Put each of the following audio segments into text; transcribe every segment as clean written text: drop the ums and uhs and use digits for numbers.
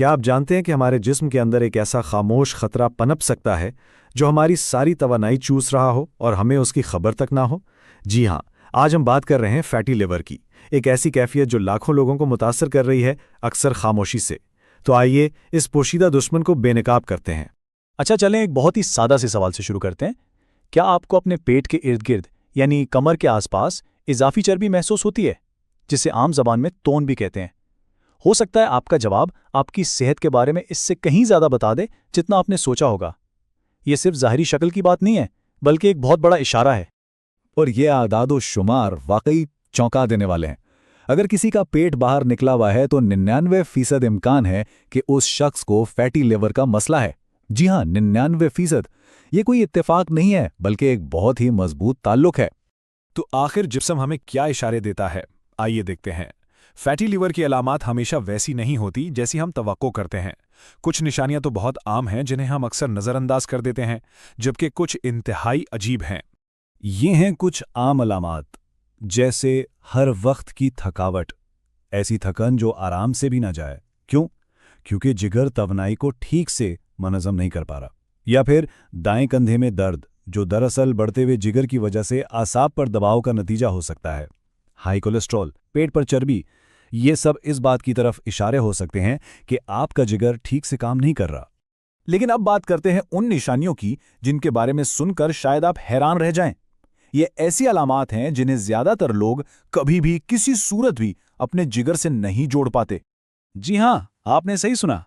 کیا آپ جانتے ہیں کہ ہمارے جسم کے اندر ایک ایسا خاموش خطرہ پنپ سکتا ہے جو ہماری ساری توانائی چوس رہا ہو اور ہمیں اس کی خبر تک نہ ہو؟ جی ہاں، آج ہم بات کر رہے ہیں فیٹی لیور کی، ایک ایسی کیفیت جو لاکھوں لوگوں کو متاثر کر رہی ہے، اکثر خاموشی سے۔ تو آئیے اس پوشیدہ دشمن کو بے نقاب کرتے ہیں۔ اچھا چلیں ایک بہت ہی سادہ سے سوال سے شروع کرتے ہیں۔ کیا آپ کو اپنے پیٹ کے ارد گرد یعنی کمر کے آس پاس اضافی چربی محسوس ہوتی ہے، جسے عام زبان میں تون بھی کہتے ہیں؟ ہو سکتا ہے آپ کا جواب آپ کی صحت کے بارے میں اس سے کہیں زیادہ بتا دے جتنا آپ نے سوچا ہوگا۔ یہ صرف ظاہری شکل کی بات نہیں ہے، بلکہ ایک بہت بڑا اشارہ ہے۔ اور یہ اعداد و شمار واقعی چونکا دینے والے ہیں۔ اگر کسی کا پیٹ باہر نکلا ہوا ہے تو 99% امکان ہے کہ اس شخص کو فیٹی لیور کا مسئلہ ہے۔ جی ہاں، 99%۔ یہ کوئی اتفاق نہیں ہے، بلکہ ایک بہت ہی مضبوط تعلق ہے۔ تو آخر جسم ہمیں کیا اشارے دیتا ہے؟ آئیے دیکھتے ہیں۔ فیٹی لیور کی علامات ہمیشہ ویسی نہیں ہوتی جیسی ہم توقع کرتے ہیں۔ کچھ نشانیاں تو بہت عام ہیں جنہیں ہم اکثر نظر انداز کر دیتے ہیں، جبکہ کچھ انتہائی عجیب ہیں۔ یہ ہیں کچھ عام علامات، جیسے ہر وقت کی تھکاوٹ، ایسی تھکن جو آرام سے بھی نہ جائے۔ کیوں؟ کیونکہ جگر توانائی کو ٹھیک سے منظم نہیں کر پا رہا۔ یا پھر دائیں کندھے میں درد، جو دراصل بڑھتے ہوئے جگر کی وجہ سے اعصاب پر دباؤ کا نتیجہ ہو سکتا ہے۔ ہائی کولیسٹرول، پیٹ پر چربی، یہ سب اس بات کی طرف اشارے ہو سکتے ہیں کہ آپ کا جگر ٹھیک سے کام نہیں کر رہا۔ لیکن اب بات کرتے ہیں ان نشانیوں کی جن کے بارے میں سن کر شاید آپ حیران رہ جائیں۔ یہ ایسی علامات ہیں جنہیں زیادہ تر لوگ کبھی بھی کسی صورت بھی اپنے جگر سے نہیں جوڑ پاتے۔ جی ہاں، آپ نے صحیح سنا،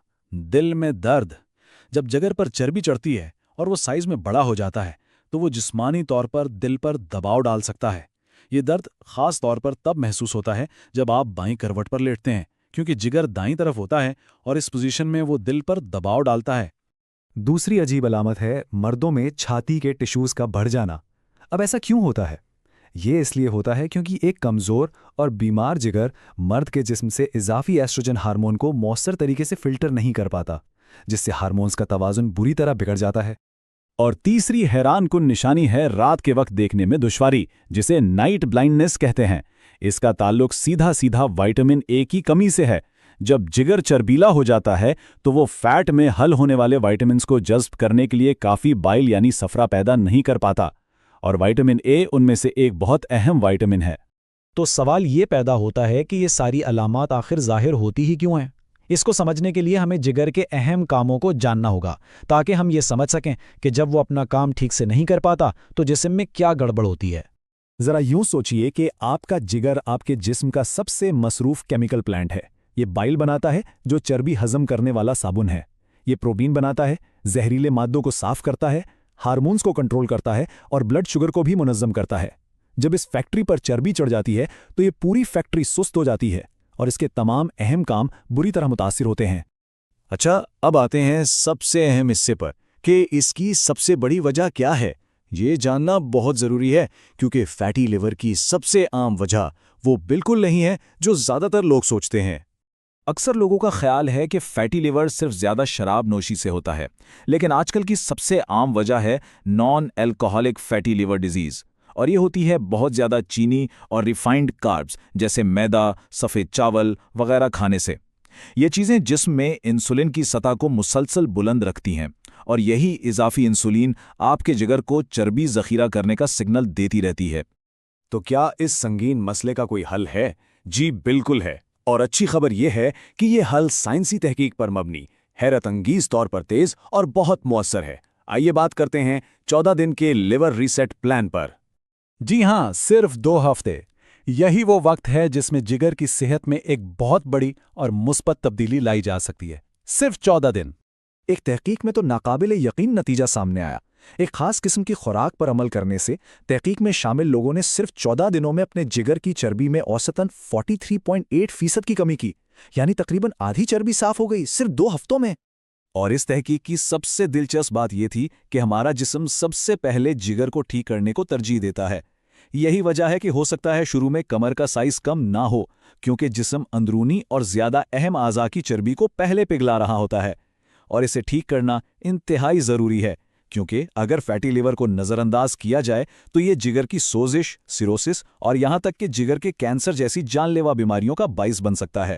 دل میں درد۔ جب جگر پر چربی چڑھتی ہے اور وہ سائز میں بڑا ہو جاتا ہے تو وہ جسمانی طور پر دل پر دباؤ ڈال سکتا ہے۔ یہ درد خاص طور پر تب محسوس ہوتا ہے جب آپ بائیں کروٹ پر لیٹتے ہیں، کیونکہ جگر دائیں طرف ہوتا ہے اور اس پوزیشن میں وہ دل پر دباؤ ڈالتا ہے۔ دوسری عجیب علامت ہے مردوں میں چھاتی کے ٹشوز کا بڑھ جانا۔ اب ایسا کیوں ہوتا ہے؟ یہ اس لیے ہوتا ہے کیونکہ ایک کمزور اور بیمار جگر مرد کے جسم سے اضافی ایسٹروجن ہارمون کو مؤثر طریقے سے فلٹر نہیں کر پاتا، جس سے ہارمونز کا توازن بری طرح بگڑ جاتا ہے۔ اور تیسری حیران کن نشانی ہے رات کے وقت دیکھنے میں دشواری، جسے نائٹ بلائنڈنس کہتے ہیں۔ اس کا تعلق سیدھا وٹامن اے کی کمی سے ہے۔ جب جگر چربیلا ہو جاتا ہے تو وہ فیٹ میں حل ہونے والے وائٹامنز کو جذب کرنے کے لیے کافی بائل یعنی صفرا پیدا نہیں کر پاتا، اور وٹامن اے ان میں سے ایک بہت اہم وائٹامن ہے۔ تو سوال یہ پیدا ہوتا ہے کہ یہ ساری علامات آخر ظاہر ہوتی ہی کیوں ہیں؟ اس کو سمجھنے کے لیے ہمیں جگر کے اہم کاموں کو جاننا ہوگا، تاکہ ہم یہ سمجھ سکیں کہ جب وہ اپنا کام ٹھیک سے نہیں کر پاتا تو جسم میں کیا گڑبڑ ہوتی ہے۔ ذرا یوں سوچئے کہ آپ کا جگر آپ کے جسم کا سب سے مصروف کیمیکل پلانٹ ہے۔ یہ بائل بناتا ہے جو چربی ہضم کرنے والا صابن ہے۔ یہ پروٹین بناتا ہے، زہریلے مادوں کو صاف کرتا ہے، ہارمونز کو کنٹرول کرتا ہے اور بلڈ شوگر کو بھی منظم کرتا ہے۔ جب اس فیکٹری پر چربی چڑھ جاتی ہے تو یہ پوری فیکٹری سست ہو جاتی ہے اور اس کے تمام اہم کام بری طرح متاثر ہوتے ہیں۔ اچھا، اب آتے ہیں سب سے اہم حصے پر کہ اس کی سب سے بڑی وجہ کیا ہے۔ یہ جاننا بہت ضروری ہے، کیونکہ فیٹی لیور کی سب سے عام وجہ وہ بالکل نہیں ہے جو زیادہ تر لوگ سوچتے ہیں۔ اکثر لوگوں کا خیال ہے کہ فیٹی لیور صرف زیادہ شراب نوشی سے ہوتا ہے، لیکن آج کل کی سب سے عام وجہ ہے non alcoholic fatty liver disease, اور یہ ہوتی ہے بہت زیادہ چینی اور ریفائنڈ کاربز جیسے میدا، سفید چاول وغیرہ کھانے سے۔ یہ چیزیں جسم میں انسولین کی سطح کو مسلسل بلند رکھتی ہیں، اور یہی اضافی انسولین آپ کے جگر کو چربی ذخیرہ کرنے کا سگنل دیتی رہتی ہے۔ تو کیا اس سنگین مسئلے کا کوئی حل ہے؟ جی بالکل ہے، اور اچھی خبر یہ ہے کہ یہ حل سائنسی تحقیق پر مبنی، حیرت انگیز طور پر تیز اور بہت مؤثر ہے۔ آئیے بات کرتے ہیں 14 دن کے لیور ریسیٹ پلان پر۔ جی ہاں، صرف 2 ہفتے۔ یہی وہ وقت ہے جس میں جگر کی صحت میں ایک بہت بڑی اور مثبت تبدیلی لائی جا سکتی ہے۔ صرف 14 دن۔ ایک تحقیق میں تو ناقابل یقین نتیجہ سامنے آیا۔ ایک خاص قسم کی خوراک پر عمل کرنے سے تحقیق میں شامل لوگوں نے صرف 14 دنوں میں اپنے جگر کی چربی میں اوسطاً 43.8% کی کمی کی، یعنی تقریباً آدھی چربی صاف ہو گئی صرف 2 ہفتوں میں۔ اور اس تحقیق کی سب سے دلچسپ بات یہ تھی کہ ہمارا جسم سب سے پہلے جگر کو ٹھیک کرنے کو ترجیح دیتا ہے۔ یہی وجہ ہے کہ ہو سکتا ہے شروع میں کمر کا سائز کم نہ ہو، کیونکہ جسم اندرونی اور زیادہ اہم اعضاء کی چربی کو پہلے پگھلا رہا ہوتا ہے، اور اسے ٹھیک کرنا انتہائی ضروری ہے، کیونکہ اگر فیٹی لیور کو نظر انداز کیا جائے تو یہ جگر کی سوزش، سیروسس اور یہاں تک کہ جگر کے کینسر جیسی جان لیوا بیماریوں کا باعث بن سکتا ہے۔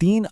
3